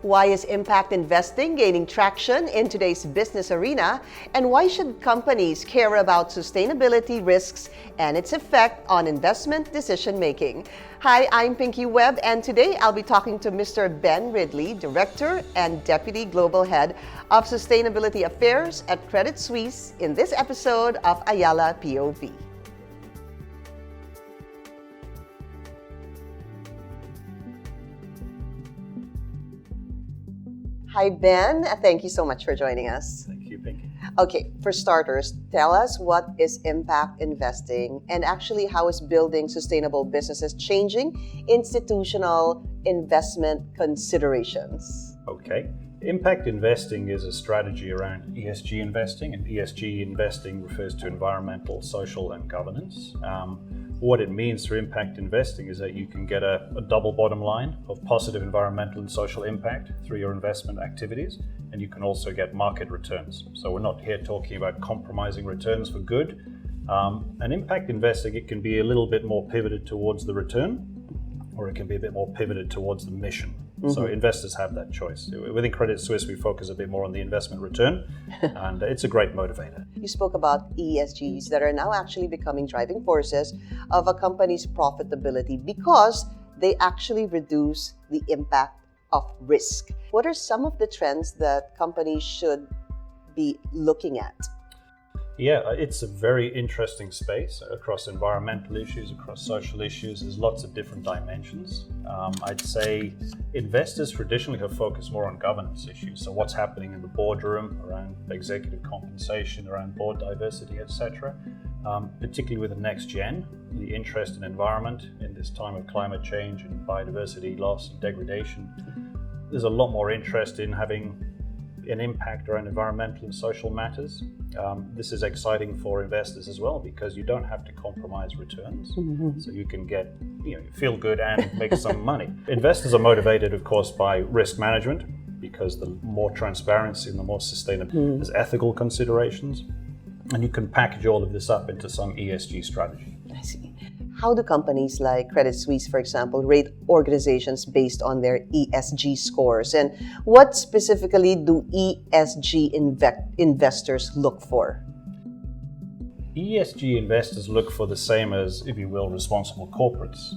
Why is impact investing gaining traction in today's business arena? And why should companies care about sustainability risks and its effect on investment decision making? Hi, I'm Pinky Webb, and today I'll be talking to Mr. Ben Ridley, Director and Deputy Global Head of Sustainability Affairs at Credit Suisse in this episode of Ayala POV. Hi, Ben. Thank you so much for joining us. Thank you, Pinky. Okay, for starters, tell us what is impact investing and actually how is building sustainable businesses changing institutional investment considerations? Okay. Impact investing is a strategy around ESG investing, and ESG investing refers to environmental, social, and governance. What it means for impact investing is that you can get a double bottom line of positive environmental and social impact through your investment activities, and you can also get market returns. So we're not here talking about compromising returns for good. And impact investing, it can be a little bit more pivoted towards the return, or it can be a bit more pivoted towards the mission. Mm-hmm. So investors have that choice. Within Credit Suisse, we focus a bit more on the investment return, and it's a great motivator. You spoke about ESGs that are now actually becoming driving forces of a company's profitability because they actually reduce the impact of risk. What are some of the trends that companies should be looking at? Yeah, it's a very interesting space across environmental issues, across social issues. There's lots of different dimensions. I'd say investors traditionally have focused more on governance issues. So what's happening in the boardroom around executive compensation, around board diversity, etc. Particularly with the next gen, the interest in environment in this time of climate change and biodiversity loss and degradation. There's a lot more interest in having an impact around environmental and social matters. This is exciting for investors as well because you don't have to compromise returns. Mm-hmm. So you can get, feel good and make some money. Investors are motivated, of course, by risk management because the more transparency and the more sustainable, there's ethical considerations. And you can package all of this up into some ESG strategy. I see. How do companies like Credit Suisse, for example, rate organizations based on their ESG scores? And what specifically do ESG investors look for? ESG investors look for the same as, if you will, responsible corporates.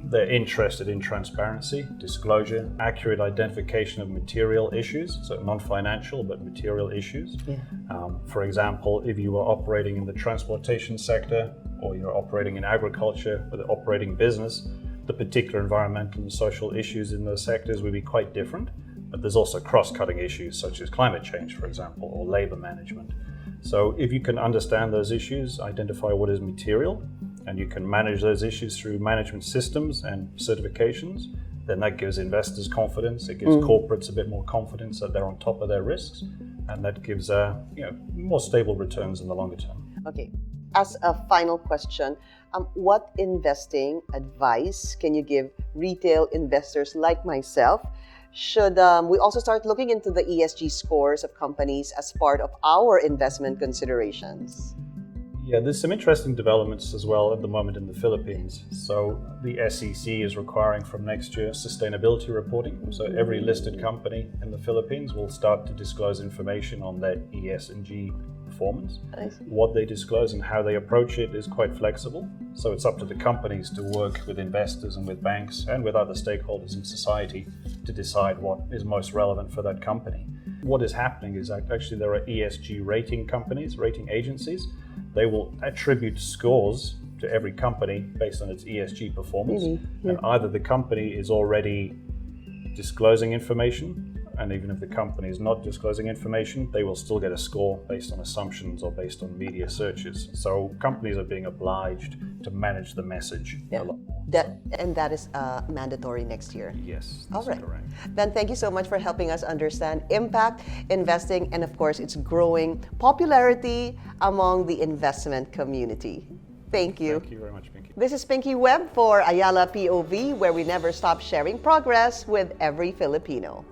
They're interested in transparency, disclosure, accurate identification of material issues, so non-financial but material issues. Yeah. For example, if you are operating in the transportation sector or you're operating in agriculture or the operating business, the particular environmental and social issues in those sectors will be quite different. But there's also cross-cutting issues such as climate change, for example, or labor management. So if you can understand those issues, identify what is material, and you can manage those issues through management systems and certifications, then that gives investors confidence. It gives corporates a bit more confidence that they're on top of their risks, and that gives more stable returns in the longer term. Okay. As a final question, what investing advice can you give retail investors like myself? Should we also start looking into the ESG scores of companies as part of our investment considerations? Yeah, there's some interesting developments as well at the moment in the Philippines. So the SEC is requiring from next year sustainability reporting. So every listed company in the Philippines will start to disclose information on their ESG performance. What they disclose and how they approach it is quite flexible. So it's up to the companies to work with investors and with banks and with other stakeholders in society to decide what is most relevant for that company. What is happening is actually there are ESG rating companies, rating agencies. They will attribute scores to every company based on its ESG performance. Really? Yeah. And either the company is already disclosing information, and even if the company is not disclosing information, they will still get a score based on assumptions or based on media searches. So companies are being obliged to manage the message a lot more. That is mandatory next year? Yes, that's all right. Correct. Ben, thank you so much for helping us understand impact investing and, of course, its growing popularity among the investment community. Thank you. Thank you very much, Pinky. This is Pinky Webb for Ayala POV, where we never stop sharing progress with every Filipino.